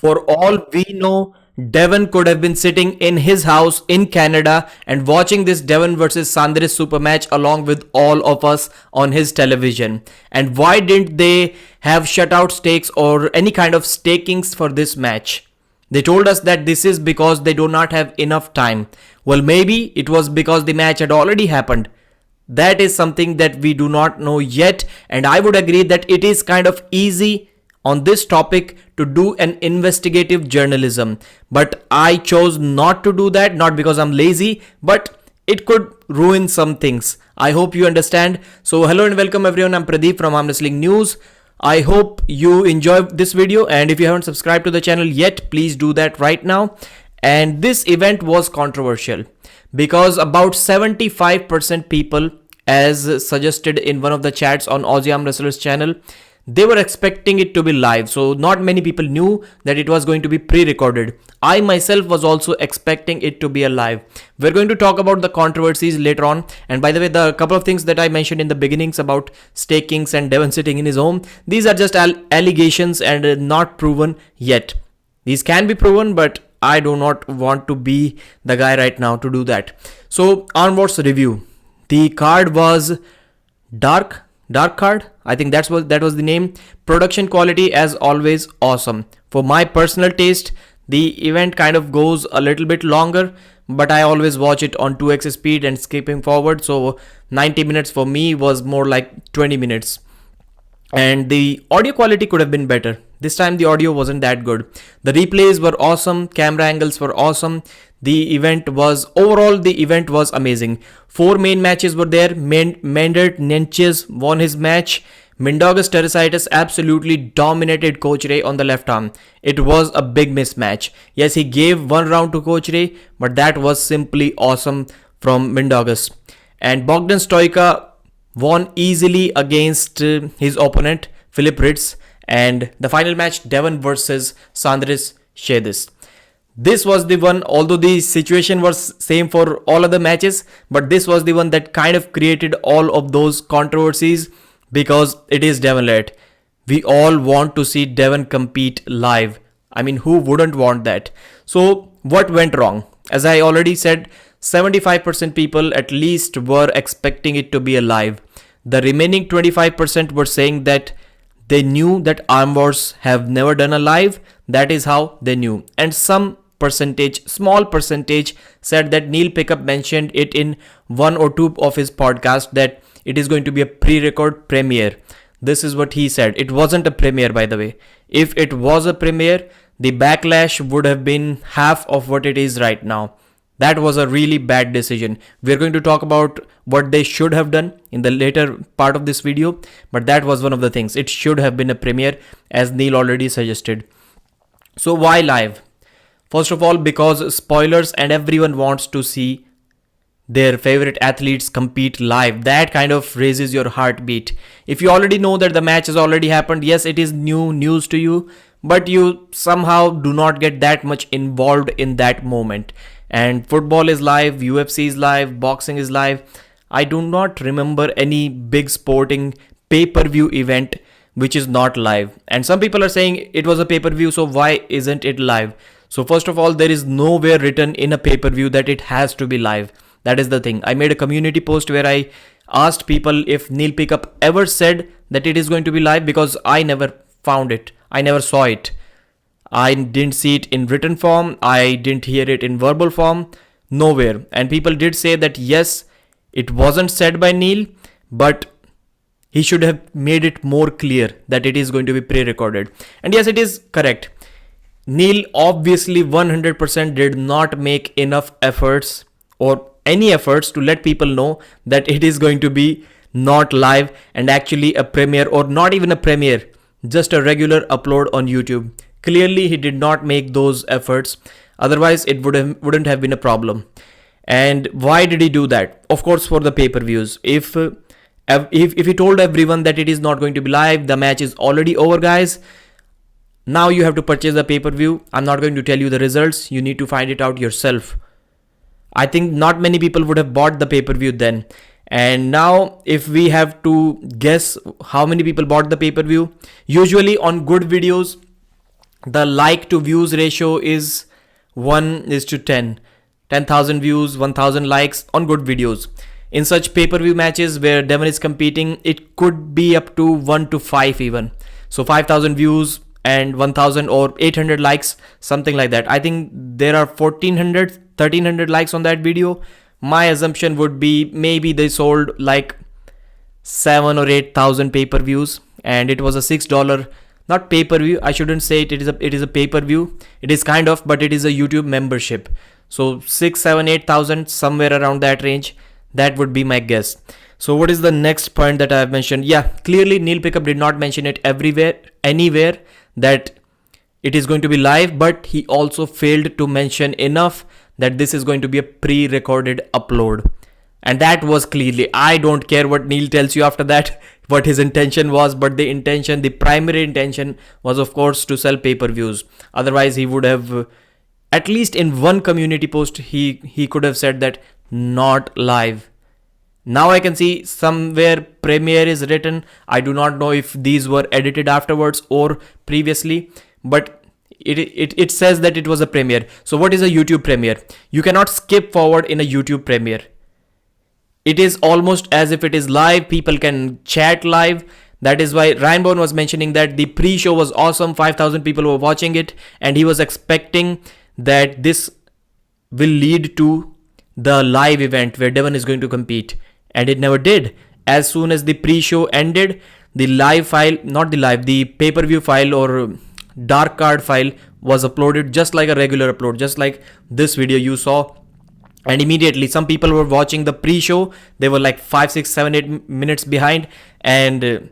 For all we know, Devon could have been sitting in his house in Canada and watching this Devon versus Sandris super match along with all of us on his television. And why didn't they have shutout stakes or any kind of stakings for this match? They told us that this is because they do not have enough time. Well, maybe it was because the match had already happened. That is something that we do not know yet, and I would agree that it is kind of easy on this topic to do an investigative journalism. But I chose not to do that, not because I'm lazy, but it could ruin some things. I hope you understand. So hello and welcome everyone. I'm Pradeep from Arm Wrestling News. I hope you enjoyed this video, and if you haven't subscribed to the channel yet, please do that right now. And this event was controversial because about 75% people, as suggested in one of the chats on Aussie Arm Wrestlers channel, they were expecting it to be live. So not many people knew that it was going to be pre-recorded. I myself was also expecting it to be a live. We're going to talk about the controversies later on. And by the way, the couple of things that I mentioned in the beginnings about stakings and Devon sitting in his home, these are just allegations and not proven yet. These can be proven, but I do not want to be the guy right now to do that. So onwards review. The card was dark card. I think that was the name. Production quality as always awesome. For my personal taste, the event kind of goes a little bit longer, but I always watch it on 2x speed and skipping forward. So 90 minutes for me was more like 20 minutes. And the audio quality could have been better. This time the audio wasn't that good. The replays were awesome. Camera angles were awesome. The event was amazing. 4 main matches were there. Mendert Nenches won his match. Mindaugas Teresitis absolutely dominated Coach Ray on the left arm. It was a big mismatch. Yes, he gave 1 round to Coach Ray, but that was simply awesome from Mindaugas. And Bogdan Stoica won easily against his opponent Philip Ritz. And the final match, Devon versus Sandris Sedis. This was the one, although the situation was same for all other matches, but this was the one that kind of created all of those controversies because it is Devon Larratt. We all want to see Devon compete live. I mean, who wouldn't want that? So what went wrong? As I already said, 75% people at least were expecting it to be a live. The remaining 25% were saying that they knew that Arm Wars have never done a live. That is how they knew. And some percentage, small percentage, said that Neil Pickup mentioned it in 1 or 2 of his podcasts that it is going to be a pre-record premiere. This is what he said. It wasn't a premiere, by the way. If it was a premiere, the backlash would have been half of what it is right now. That was a really bad decision. We're going to talk about what they should have done in the later part of this video, but that was one of the things. It should have been a premiere, as Neil already suggested. So why live? First of all, because spoilers and everyone wants to see their favorite athletes compete live. That kind of raises your heartbeat. If you already know that the match has already happened, yes, it is new news to you, but you somehow do not get that much involved in that moment. And football is live, UFC is live, boxing is live. I do not remember any big sporting pay-per-view event which is not live. And some people are saying it was a pay-per-view, so why isn't it live? So first of all, there is nowhere written in a pay-per-view that it has to be live. That is the thing. I made a community post where I asked people if Neil Pickup ever said that it is going to be live, because I never found it. I never saw it. I didn't see it in written form. I didn't hear it in verbal form. Nowhere. And people did say that yes, it wasn't said by Neil, but he should have made it more clear that it is going to be pre-recorded. And yes, it is correct. Neil obviously 100% did not make enough efforts or any efforts to let people know that it is going to be not live and actually a premiere, or not even a premiere, just a regular upload on YouTube. Clearly, he did not make those efforts. Otherwise, it wouldn't have been a problem. And why did he do that? Of course, for the pay-per-views. If he told everyone that it is not going to be live, the match is already over, guys. Now you have to purchase the pay-per-view. I'm not going to tell you the results. You need to find it out yourself. I think not many people would have bought the pay-per-view then. And now if we have to guess how many people bought the pay-per-view, usually on good videos, The like to views ratio is 1 is to 10. 10,000 views, 1,000 likes on good videos. In such pay-per-view matches where Devon is competing, it could be up to 1 to 5 even. So 5,000 views and 1,000 or 800 likes, something like that. I think there are 1,400, 1,300 likes on that video. My assumption would be maybe they sold like 7 or 8,000 pay-per-views, and it was a $6, not pay-per-view. I shouldn't say it is a pay-per-view. It is kind of, but it is a YouTube membership. So 6, 7, 8,000, somewhere around that range. That would be my guess. So what is the next point that I have mentioned? Yeah, clearly Neil Pickup did not mention it anywhere that it is going to be live, but he also failed to mention enough that this is going to be a pre-recorded upload. And that was clearly, I don't care what Neil tells you after that, what his intention was, but the primary intention was of course to sell pay-per-views. Otherwise he would have, at least in one community post, he could have said that not live. Now I can see somewhere premiere is written. I do not know if these were edited afterwards or previously, but it says that it was a premiere. So what is a YouTube premiere? You cannot skip forward in a YouTube premiere. It is almost as if it is live. People can chat live. That is why Ryan Bourne was mentioning that the pre-show was awesome. 5,000 people were watching it, and he was expecting that this will lead to the live event where Devon is going to compete. And it never did. As soon as the pre-show ended, the live file, the pay-per-view file or dark card file was uploaded just like a regular upload, just like this video you saw. And immediately some people were watching the pre-show. They were like 5, 6, 7, 8 minutes behind. And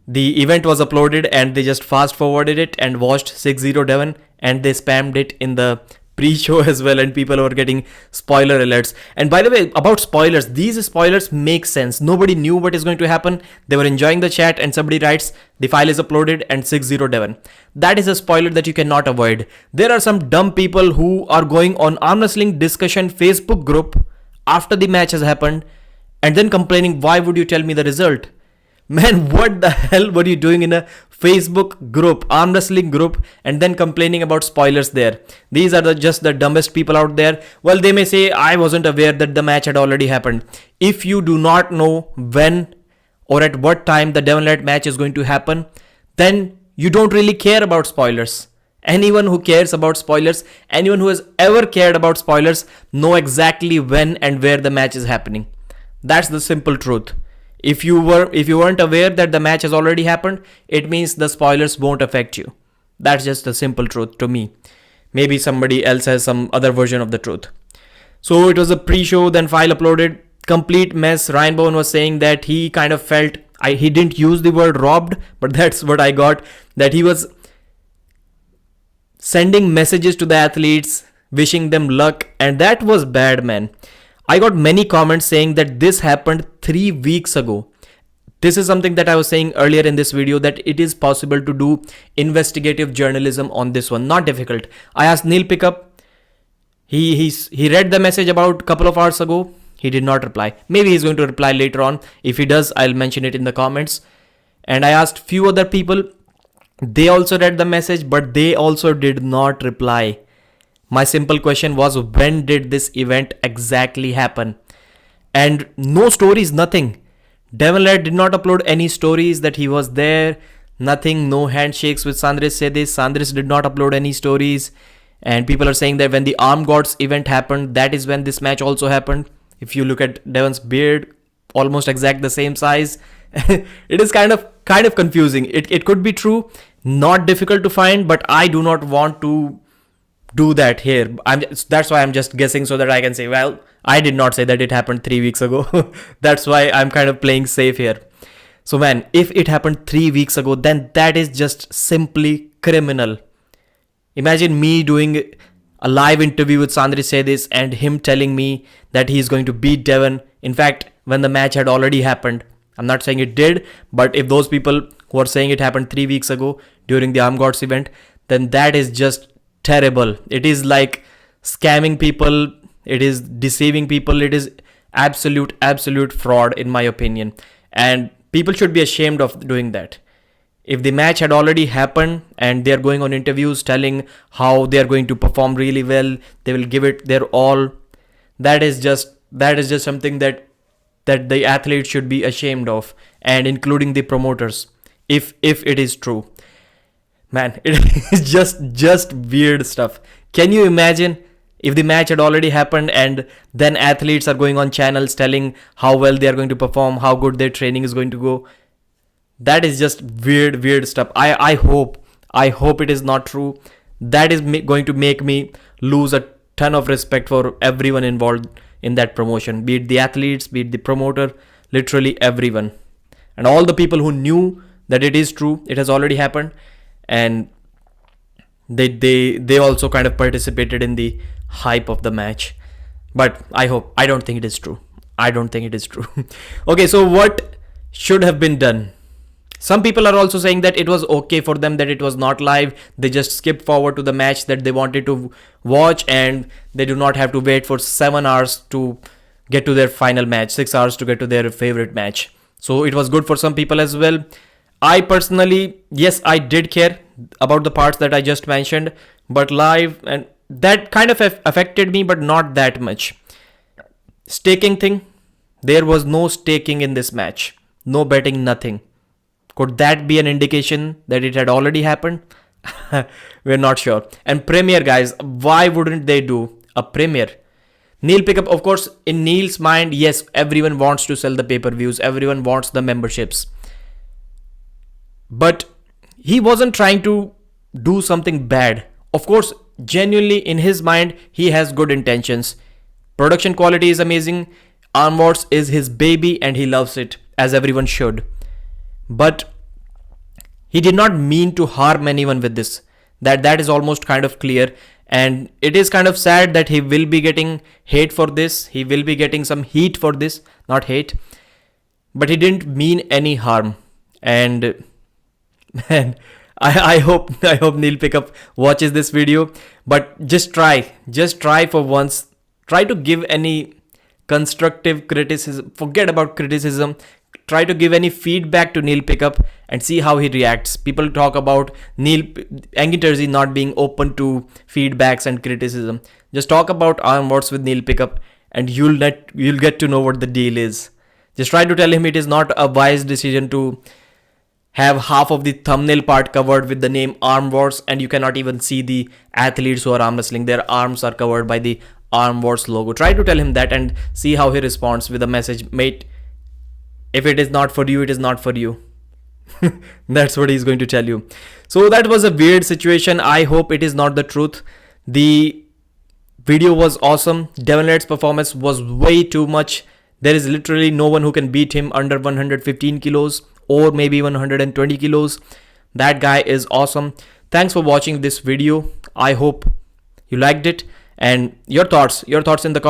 the event was uploaded and they just fast forwarded it and watched 6-0 Devon. And they spammed it in the pre-show as well, and people were getting spoiler alerts. And by the way, about spoilers, these spoilers make sense. Nobody knew what is going to happen. They were enjoying the chat and somebody writes the file is uploaded and 6-0 Devon. That is a spoiler that you cannot avoid. There are some dumb people who are going on arm wrestling discussion Facebook group after the match has happened and then complaining, why would you tell me the result? Man, what the hell were you doing in a Facebook group, arm wrestling group, and then complaining about spoilers there? These are just the dumbest people out there. Well, they may say, I wasn't aware that the match had already happened. If you do not know when or at what time the Devon Larratt match is going to happen, then you don't really care about spoilers. Anyone who cares about spoilers, anyone who has ever cared about spoilers, know exactly when and where the match is happening. That's the simple truth. If you weren't aware that the match has already happened, it means the spoilers won't affect you. That's just the simple truth to me. Maybe somebody else has some other version of the truth. So it was a pre-show, then file uploaded, complete mess. Ryan Bourne was saying that he kind of felt, he didn't use the word robbed, but that's what I got, that he was sending messages to the athletes, wishing them luck, and that was bad, man. I got many comments saying that this happened 3 weeks ago. This is something that I was saying earlier in this video, that it is possible to do investigative journalism on this one. Not difficult. I asked Neil Pickup. He read the message about a couple of hours ago. He did not reply. Maybe he's going to reply later on. If he does, I'll mention it in the comments. And I asked few other people. They also read the message, but they also did not reply. My simple question was, when did this event exactly happen? And no stories, nothing. Devon Larratt did not upload any stories that he was there. Nothing, no handshakes with Sandris Sedis. Sandris did not upload any stories. And people are saying that when the Arm Gods event happened, that is when this match also happened. If you look at Devon's beard, almost exact the same size. It is kind of confusing. It could be true, not difficult to find, but I do not want to do that here. That's why I'm just guessing so that I can say, well, I did not say that it happened 3 weeks ago. That's why I'm kind of playing safe here. So man, if it happened 3 weeks ago, then that is just simply criminal. Imagine me doing a live interview with Sandris Sedis and him telling me that he's going to beat Devon. In fact, when the match had already happened. I'm not saying it did, but if those people who are saying it happened 3 weeks ago during the Arm Gods event, then that is just terrible. It is like scamming people. It is deceiving people. It is absolute fraud in my opinion. And people should be ashamed of doing that. If the match had already happened and they are going on interviews telling how they are going to perform really well, they will give it their all, that is just something that the athletes should be ashamed of, and including the promoters, if it is true. Man, it is just weird stuff. Can you imagine if the match had already happened and then athletes are going on channels telling how well they are going to perform, how good their training is going to go? That is just weird stuff. I hope it is not true. That is going to make me lose a ton of respect for everyone involved in that promotion, be it the athletes, be it the promoter, literally everyone, and all the people who knew that it is true, it has already happened, and they also kind of participated in the hype of the match. But I don't think it is true. Okay, so what should have been done? Some people are also saying that it was okay for them that it was not live. They just skipped forward to the match that they wanted to watch, and they do not have to wait for 7 hours to get to their final match, 6 hours to get to their favorite match. So it was good for some people as well. I personally, yes, I did care about the parts that I just mentioned, but live, and that kind of affected me, but not that much. Staking thing, there was no staking in this match. No betting, nothing. Could that be an indication that it had already happened? We're not sure. And premiere, guys, why wouldn't they do a premiere? Neil Pickup, of course, in Neil's mind, yes, everyone wants to sell the pay-per-views. Everyone wants the memberships. But he wasn't trying to do something bad. Of course, genuinely in his mind, he has good intentions. Production quality is amazing. Arm Wars is his baby and he loves it, as everyone should. But he did not mean to harm anyone with this. That is almost kind of clear. And it is kind of sad that he will be getting hate for this. He will be getting some heat for this, not hate. But he didn't mean any harm. And man, I hope Neil Pickup watches this video. But just try for once. Try to give any constructive criticism. Forget about criticism. Try to give any feedback to Neil Pickup and see how he reacts. People talk about Angin Terzi not being open to feedbacks and criticism. Just talk about Arm Wars with Neil Pickup and you'll get to know what the deal is. Just try to tell him it is not a wise decision to have half of the thumbnail part covered with the name Arm Wars, and you cannot even see the athletes who are arm wrestling. Their arms are covered by the Arm Wars logo. Try to tell him that and see how he responds with a message, mate. If it is not for you, it is not for you. That's what he's going to tell you. So that was a weird situation. I hope it is not the truth. The video was awesome. Devon Larratt's performance was way too much. There is literally no one who can beat him under 115 kilos or maybe 120 kilos. That guy is awesome. Thanks for watching this video. I hope you liked it. And your thoughts in the comments.